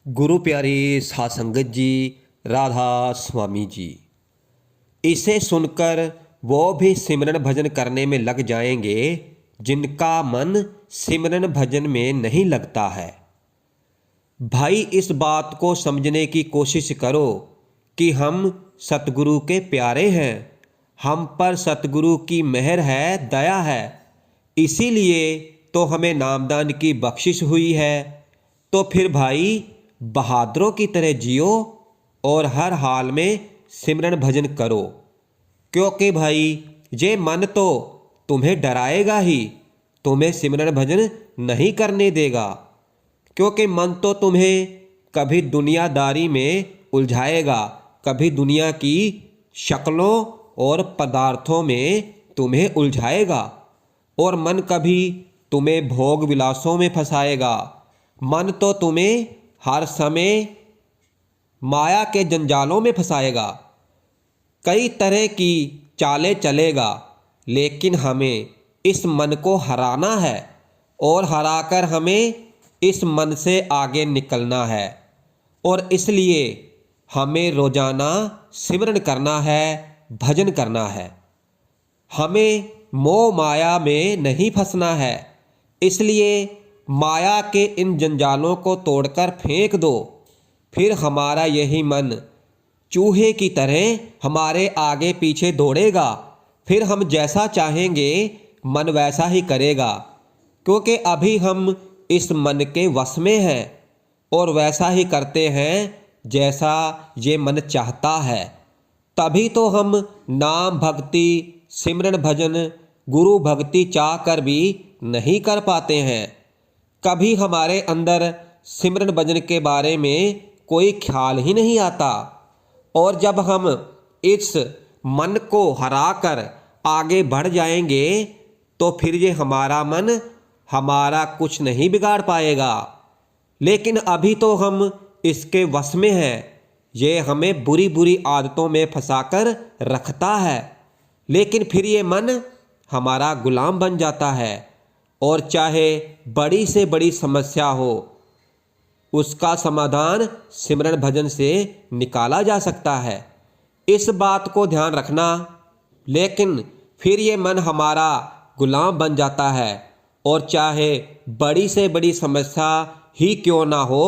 गुरु प्यारी साध संगत जी, राधा स्वामी जी। इसे सुनकर वो भी सिमरन भजन करने में लग जाएंगे जिनका मन सिमरन भजन में नहीं लगता है। भाई, इस बात को समझने की कोशिश करो कि हम सतगुरु के प्यारे हैं। हम पर सतगुरु की मेहर है, दया है। इसीलिए तो हमें नामदान की बख्शिश हुई है। तो फिर भाई, बहादुरों की तरह जियो और हर हाल में सिमरन भजन करो। क्योंकि भाई, ये मन तो तुम्हें डराएगा ही, तुम्हें सिमरन भजन नहीं करने देगा। क्योंकि मन तो तुम्हें कभी दुनियादारी में उलझाएगा, कभी दुनिया की शक्लों और पदार्थों में तुम्हें उलझाएगा, और मन कभी तुम्हें भोग विलासों में फंसाएगा। मन तो तुम्हें हर समय माया के जंजालों में फंसाएगा, कई तरह की चालें चलेगा। लेकिन हमें इस मन को हराना है और हराकर हमें इस मन से आगे निकलना है। और इसलिए हमें रोजाना सिमरन करना है, भजन करना है। हमें मोह माया में नहीं फंसना है। इसलिए माया के इन जंजालों को तोड़कर फेंक दो। फिर हमारा यही मन चूहे की तरह हमारे आगे पीछे दौड़ेगा। फिर हम जैसा चाहेंगे मन वैसा ही करेगा। क्योंकि अभी हम इस मन के वश में हैं और वैसा ही करते हैं जैसा ये मन चाहता है। तभी तो हम नाम भक्ति, सिमरन भजन, गुरु भक्ति चाह कर भी नहीं कर पाते हैं। कभी हमारे अंदर सिमरन भजन के बारे में कोई ख्याल ही नहीं आता। और जब हम इस मन को हराकर आगे बढ़ जाएंगे तो फिर ये हमारा मन हमारा कुछ नहीं बिगाड़ पाएगा। लेकिन अभी तो हम इसके वश में हैं। ये हमें बुरी बुरी आदतों में फंसाकर रखता है। लेकिन फिर ये मन हमारा गुलाम बन जाता है। और चाहे बड़ी से बड़ी समस्या हो, उसका समाधान सिमरन भजन से निकाला जा सकता है। इस बात को ध्यान रखना। लेकिन फिर ये मन हमारा गुलाम बन जाता है, और चाहे बड़ी से बड़ी समस्या ही क्यों ना हो,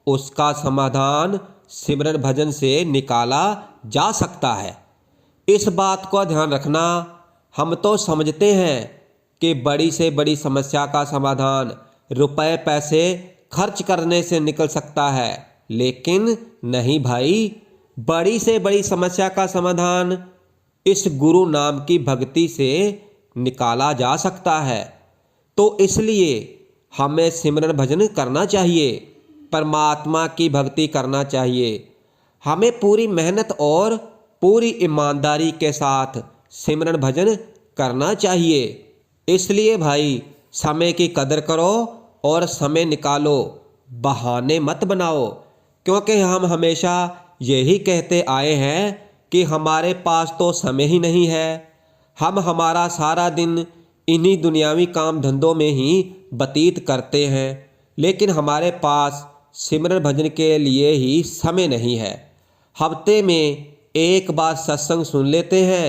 उसका समाधान सिमरन भजन से निकाला जा सकता है। इस बात को ध्यान रखना। हम तो समझते हैं कि बड़ी से बड़ी समस्या का समाधान रुपए पैसे खर्च करने से निकल सकता है। लेकिन नहीं भाई, बड़ी से बड़ी समस्या का समाधान इस गुरु नाम की भक्ति से निकाला जा सकता है। तो इसलिए हमें सिमरन भजन करना चाहिए, परमात्मा की भक्ति करना चाहिए। हमें पूरी मेहनत और पूरी ईमानदारी के साथ सिमरन भजन करना चाहिए। इसलिए भाई, समय की कदर करो और समय निकालो, बहाने मत बनाओ। क्योंकि हम हमेशा यही कहते आए हैं कि हमारे पास तो समय ही नहीं है। हम हमारा सारा दिन इन्हीं दुनियावी काम धंधों में ही व्यतीत करते हैं। लेकिन हमारे पास सिमरन भजन के लिए ही समय नहीं है। हफ्ते में एक बार सत्संग सुन लेते हैं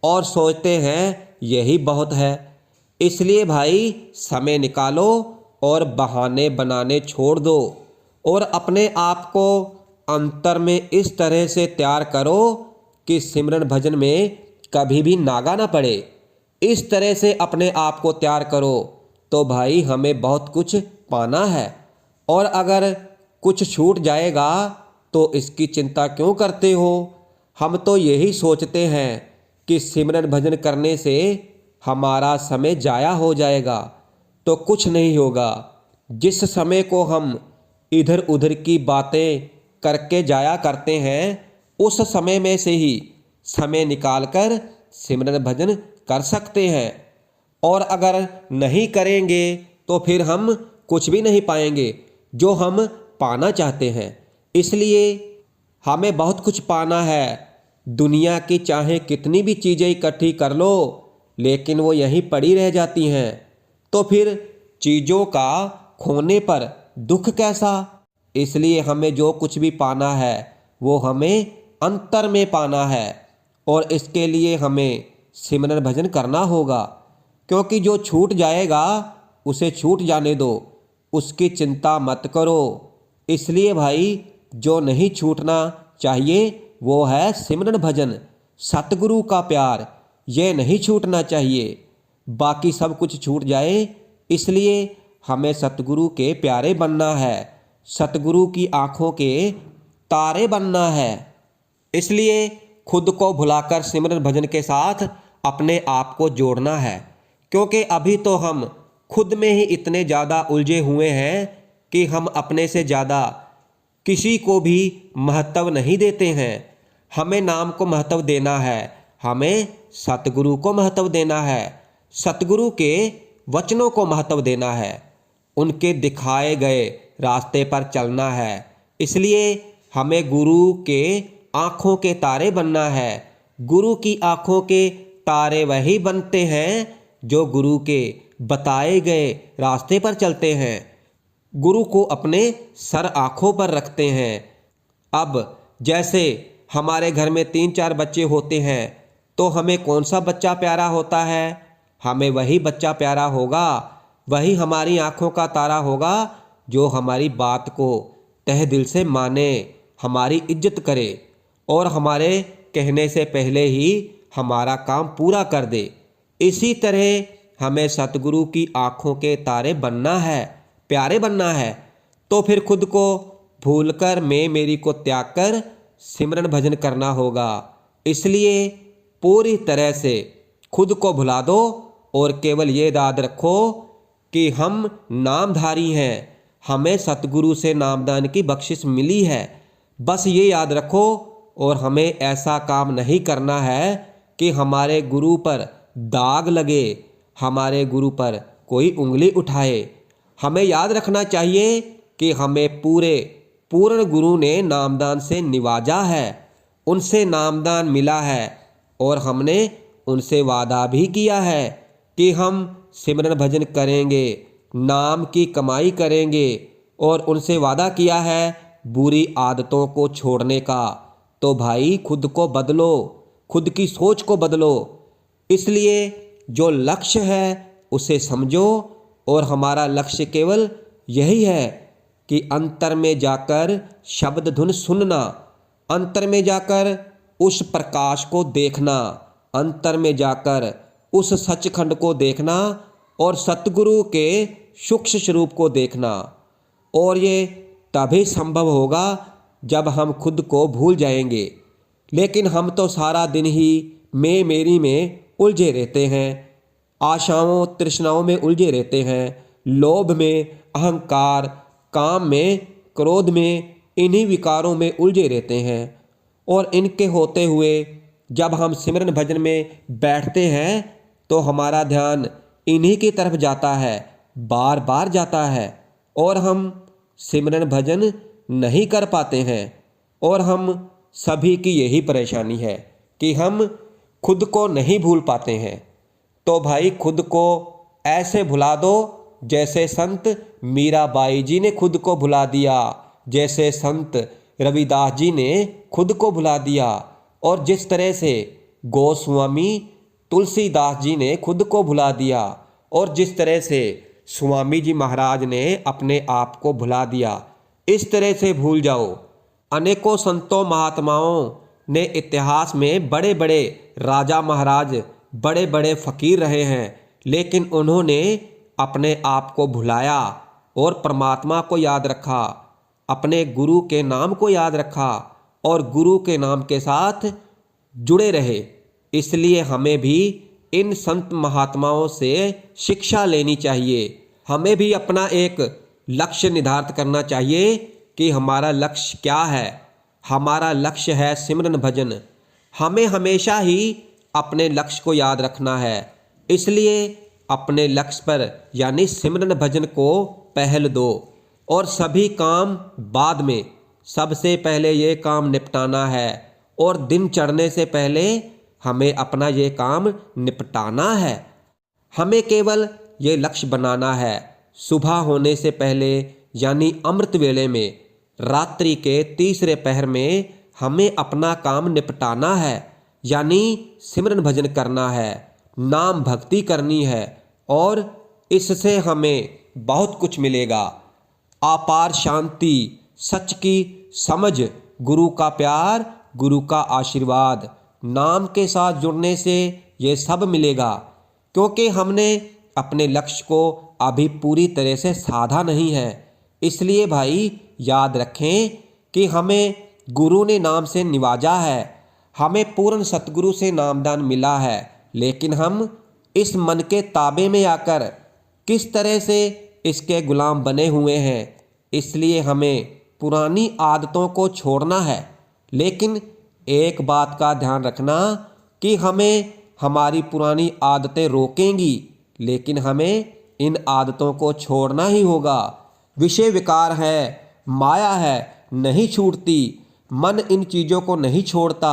और सोचते हैं यही बहुत है। इसलिए भाई, समय निकालो और बहाने बनाने छोड़ दो, और अपने आप को अंतर में इस तरह से तैयार करो कि सिमरन भजन में कभी भी नागा ना पड़े। इस तरह से अपने आप को तैयार करो तो भाई हमें बहुत कुछ पाना है। और अगर कुछ छूट जाएगा तो इसकी चिंता क्यों करते हो? हम तो यही सोचते हैं कि सिमरन भजन करने से हमारा समय जाया हो जाएगा। तो कुछ नहीं होगा। जिस समय को हम इधर उधर की बातें करके जाया करते हैं, उस समय में से ही समय निकालकर सिमरन भजन कर सकते हैं। और अगर नहीं करेंगे तो फिर हम कुछ भी नहीं पाएंगे जो हम पाना चाहते हैं। इसलिए हमें बहुत कुछ पाना है। दुनिया की चाहे कितनी भी चीज़ें इकट्ठी कर लो, लेकिन वो यहीं पड़ी रह जाती हैं। तो फिर चीज़ों का खोने पर दुख कैसा? इसलिए हमें जो कुछ भी पाना है वो हमें अंतर में पाना है, और इसके लिए हमें सिमरन भजन करना होगा। क्योंकि जो छूट जाएगा उसे छूट जाने दो, उसकी चिंता मत करो। इसलिए भाई जो नहीं छूटना चाहिए वो है सिमरन भजन, सतगुरु का प्यार, ये नहीं छूटना चाहिए। बाकी सब कुछ छूट जाए, इसलिए हमें सतगुरु के प्यारे बनना है, सतगुरु की आंखों के तारे बनना है। इसलिए खुद को भुलाकर सिमरन भजन के साथ अपने आप को जोड़ना है। क्योंकि अभी तो हम खुद में ही इतने ज़्यादा उलझे हुए हैं कि हम अपने से ज़्यादा किसी को भी महत्व नहीं देते हैं। हमें नाम को महत्व देना है, हमें सतगुरु को महत्व देना है, सतगुरु के वचनों को महत्व देना है, उनके दिखाए गए रास्ते पर चलना है। इसलिए हमें गुरु के आँखों के तारे बनना है। गुरु की आँखों के तारे वही बनते हैं जो गुरु के बताए गए रास्ते पर चलते हैं, गुरु को अपने सर आँखों पर रखते हैं। अब जैसे हमारे घर में 3-4 बच्चे होते हैं तो हमें कौन सा बच्चा प्यारा होता है? हमें वही बच्चा प्यारा होगा, वही हमारी आँखों का तारा होगा जो हमारी बात को तहे दिल से माने, हमारी इज्जत करे और हमारे कहने से पहले ही हमारा काम पूरा कर दे। इसी तरह हमें सतगुरु की आँखों के तारे बनना है, प्यारे बनना है। तो फिर खुद को भूलकर मैं मेरी को त्याग कर सिमरन भजन करना होगा। इसलिए पूरी तरह से खुद को भुला दो और केवल ये याद रखो कि हम नामधारी हैं, हमें सतगुरु से नामदान की बख्शिश मिली है। बस ये याद रखो, और हमें ऐसा काम नहीं करना है कि हमारे गुरु पर दाग लगे, हमारे गुरु पर कोई उंगली उठाए। हमें याद रखना चाहिए कि हमें पूर्ण गुरु ने नामदान से निवाजा है, उनसे नामदान मिला है, और हमने उनसे वादा भी किया है कि हम सिमरन भजन करेंगे, नाम की कमाई करेंगे, और उनसे वादा किया है बुरी आदतों को छोड़ने का। तो भाई खुद को बदलो, खुद की सोच को बदलो। इसलिए जो लक्ष्य है उसे समझो, और हमारा लक्ष्य केवल यही है कि अंतर में जाकर शब्द धुन सुनना, अंतर में जाकर उस प्रकाश को देखना, अंतर में जाकर उस सचखंड को देखना और सतगुरु के सूक्ष्म स्वरूप को देखना। और ये तभी संभव होगा जब हम खुद को भूल जाएंगे। लेकिन हम तो सारा दिन ही मैं मेरी में उलझे रहते हैं, आशाओं तृष्णाओं में उलझे रहते हैं, लोभ में, अहंकार, काम में, क्रोध में, इन्हीं विकारों में उलझे रहते हैं। और इनके होते हुए जब हम सिमरन भजन में बैठते हैं तो हमारा ध्यान इन्हीं की तरफ जाता है, बार बार जाता है, और हम सिमरन भजन नहीं कर पाते हैं। और हम सभी की यही परेशानी है कि हम खुद को नहीं भूल पाते हैं। तो भाई खुद को ऐसे भुला दो जैसे संत मीराबाई जी ने खुद को भुला दिया, जैसे संत रविदास जी ने खुद को भुला दिया, और जिस तरह से गोस्वामी तुलसीदास जी ने खुद को भुला दिया, और जिस तरह से स्वामी जी महाराज ने अपने आप को भुला दिया, इस तरह से भूल जाओ। अनेकों संतों महात्माओं ने इतिहास में बड़े बड़े राजा महाराज, बड़े बड़े फकीर रहे हैं, लेकिन उन्होंने अपने आप को भुलाया और परमात्मा को याद रखा, अपने गुरु के नाम को याद रखा और गुरु के नाम के साथ जुड़े रहे। इसलिए हमें भी इन संत महात्माओं से शिक्षा लेनी चाहिए। हमें भी अपना एक लक्ष्य निर्धारित करना चाहिए कि हमारा लक्ष्य क्या है। हमारा लक्ष्य है सिमरन भजन। हमें हमेशा ही अपने लक्ष्य को याद रखना है। इसलिए अपने लक्ष्य पर यानी सिमरन भजन को पहल दो, और सभी काम बाद में। सबसे पहले ये काम निपटाना है, और दिन चढ़ने से पहले हमें अपना ये काम निपटाना है। हमें केवल ये लक्ष्य बनाना है। सुबह होने से पहले यानी अमृत वेले में रात्रि के तीसरे पहर में हमें अपना काम निपटाना है, यानी सिमरन भजन करना है, नाम भक्ति करनी है और इससे हमें बहुत कुछ मिलेगा। अपार शांति, सच की समझ, गुरु का प्यार, गुरु का आशीर्वाद, नाम के साथ जुड़ने से ये सब मिलेगा। क्योंकि हमने अपने लक्ष्य को अभी पूरी तरह से साधा नहीं है, इसलिए भाई याद रखें कि हमें गुरु ने नाम से निवाजा है, हमें पूर्ण सतगुरु से नामदान मिला है, लेकिन हम इस मन के ताबे में आकर किस तरह से इसके गुलाम बने हुए हैं। इसलिए हमें पुरानी आदतों को छोड़ना है, लेकिन एक बात का ध्यान रखना कि हमें हमारी पुरानी आदतें रोकेंगी, लेकिन हमें इन आदतों को छोड़ना ही होगा। विषय विकार है, माया है, नहीं छूटती। मन इन चीज़ों को नहीं छोड़ता,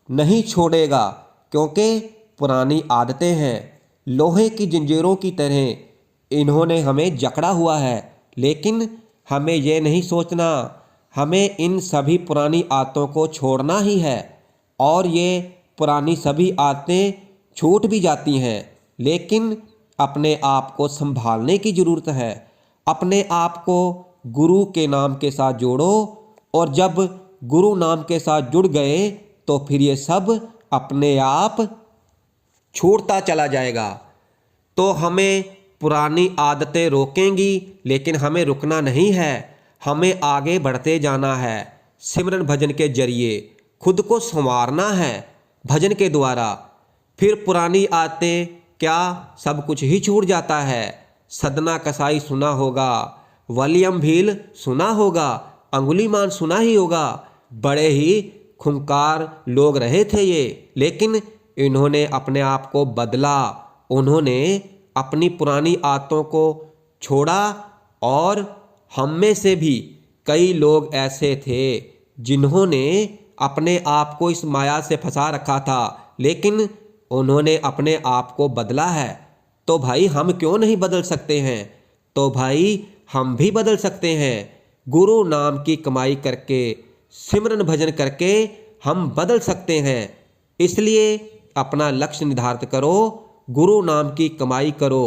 नहीं छोड़ेगा, क्योंकि पुरानी आदतें हैं। लोहे की जंजीरों की तरह इन्होंने हमें जकड़ा हुआ है, लेकिन हमें यह नहीं सोचना, हमें इन सभी पुरानी आदतों को छोड़ना ही है। और ये पुरानी सभी आदतें छूट भी जाती हैं, लेकिन अपने आप को संभालने की ज़रूरत है। अपने आप को गुरु के नाम के साथ जोड़ो, और जब गुरु नाम के साथ जुड़ गए तो फिर ये सब अपने आप छूटता चला जाएगा। तो हमें पुरानी आदतें रोकेंगी, लेकिन हमें रुकना नहीं है, हमें आगे बढ़ते जाना है। सिमरन भजन के जरिए खुद को संवारना है, भजन के द्वारा। फिर पुरानी आदतें क्या सब कुछ ही छूट जाता है। सदना कसाई सुना होगा, वलियम भील सुना होगा, अंगुलीमान सुना ही होगा। बड़े ही खूंखार लोग रहे थे ये, लेकिन इन्होंने अपने आप को बदला, उन्होंने अपनी पुरानी आदतों को छोड़ा। और हम में से भी कई लोग ऐसे थे जिन्होंने अपने आप को इस माया से फंसा रखा था, लेकिन उन्होंने अपने आप को बदला है। तो भाई हम क्यों नहीं बदल सकते हैं? तो भाई हम भी बदल सकते हैं। गुरु नाम की कमाई करके, सिमरन भजन करके हम बदल सकते हैं। इसलिए अपना लक्ष्य निर्धारित करो, गुरु नाम की कमाई करो,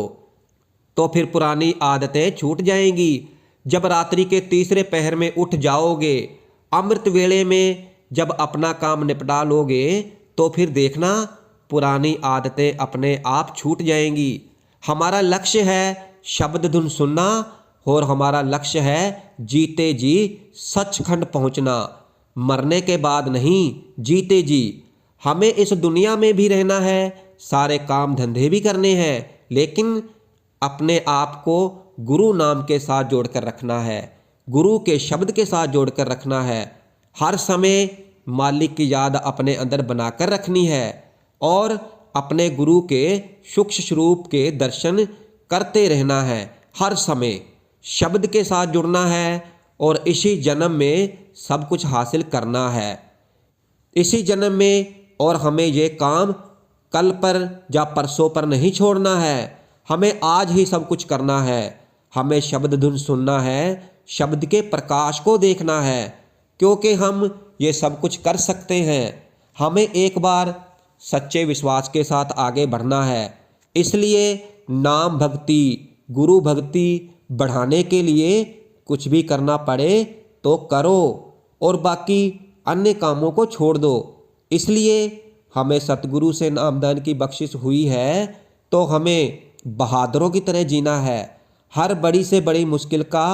तो फिर पुरानी आदतें छूट जाएंगी। जब रात्रि के तीसरे पहर में उठ जाओगे, अमृत वेले में जब अपना काम निपटा लोगे, तो फिर देखना पुरानी आदतें अपने आप छूट जाएंगी। हमारा लक्ष्य है शब्द धुन सुनना, और हमारा लक्ष्य है जीते जी सचखंड पहुंचना। मरने के बाद नहीं, जीते जी। हमें इस दुनिया में भी रहना है, सारे काम धंधे भी करने हैं, लेकिन अपने आप को गुरु नाम के साथ जोड़कर रखना है, गुरु के शब्द के साथ जोड़कर रखना है। हर समय मालिक की याद अपने अंदर बनाकर रखनी है, और अपने गुरु के सूक्ष्म स्वरूप के दर्शन करते रहना है। हर समय शब्द के साथ जुड़ना है, और इसी जन्म में सब कुछ हासिल करना है, इसी जन्म में। और हमें ये काम कल पर या परसों पर नहीं छोड़ना है, हमें आज ही सब कुछ करना है। हमें शब्द धुन सुनना है, शब्द के प्रकाश को देखना है, क्योंकि हम ये सब कुछ कर सकते हैं। हमें एक बार सच्चे विश्वास के साथ आगे बढ़ना है। इसलिए नाम भक्ति, गुरु भक्ति बढ़ाने के लिए कुछ भी करना पड़े तो करो, और बाकी अन्य कामों को छोड़ दो। इसलिए हमें सतगुरु से नामदान की बख्शिश हुई है, तो हमें बहादुरों की तरह जीना है। हर बड़ी से बड़ी मुश्किल का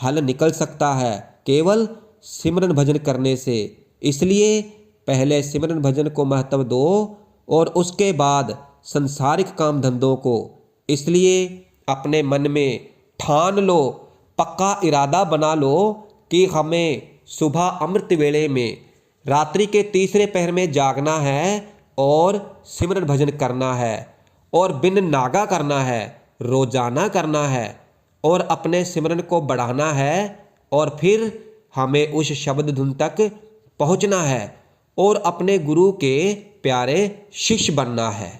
हल निकल सकता है केवल सिमरन भजन करने से। इसलिए पहले सिमरन भजन को महत्व दो, और उसके बाद संसारिक काम धंधों को। इसलिए अपने मन में ठान लो, पक्का इरादा बना लो कि हमें सुबह अमृत वेले में, रात्रि के तीसरे पहर में जागना है और सिमरन भजन करना है, और बिन नागा करना है, रोजाना करना है, और अपने सिमरन को बढ़ाना है। और फिर हमें उस शब्द धुन तक पहुंचना है, और अपने गुरु के प्यारे शिष्य बनना है।